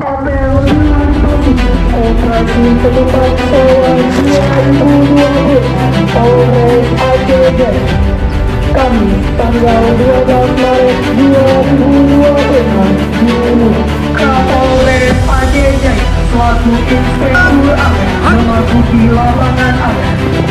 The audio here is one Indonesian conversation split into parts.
Operasi Ketupat Soal 2020 Polres Aceh, Kamis tanggal 12 Maret 2020 ini Kapolres Aceh suatu inspektur memasuki lapangan aksi.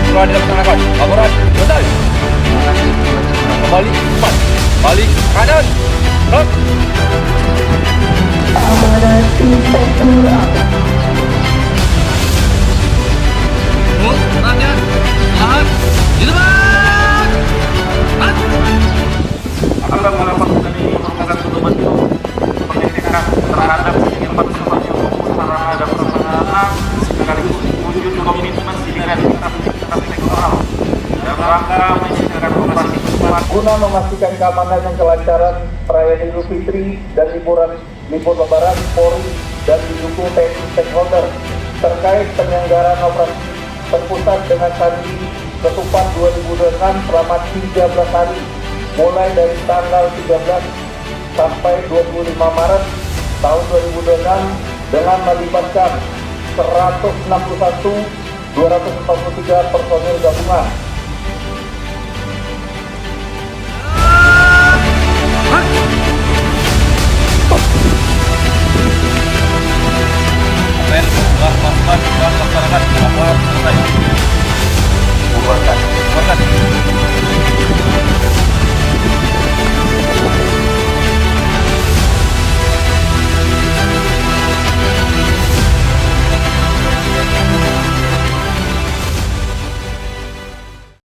Telah dilaksanakan. Laporan selesai. Kembali cepat. Balik kanan. Gerak. Amanat inspektur Tenangnya. Tahan. Di depan. Akan melakukan dari permukaan pedoman itu pengecekan terhadap tempat tempat sarana dan prasarana sekaligus wujud komitmen dengan sektoral dalam rangka menyediakan operasi cepat guna memastikan keamanan dan kelancaran perayaan Idul Fitri dan libur Lebaran Polri dan didukung TNI stakeholder terkait penyelenggaraan operasi terpusat dengan Sandi Ketupat 2026 selama 13 hari mulai dari tanggal 13 sampai 25 Maret tahun 2026 dengan melibatkan 161 243 personil gabungan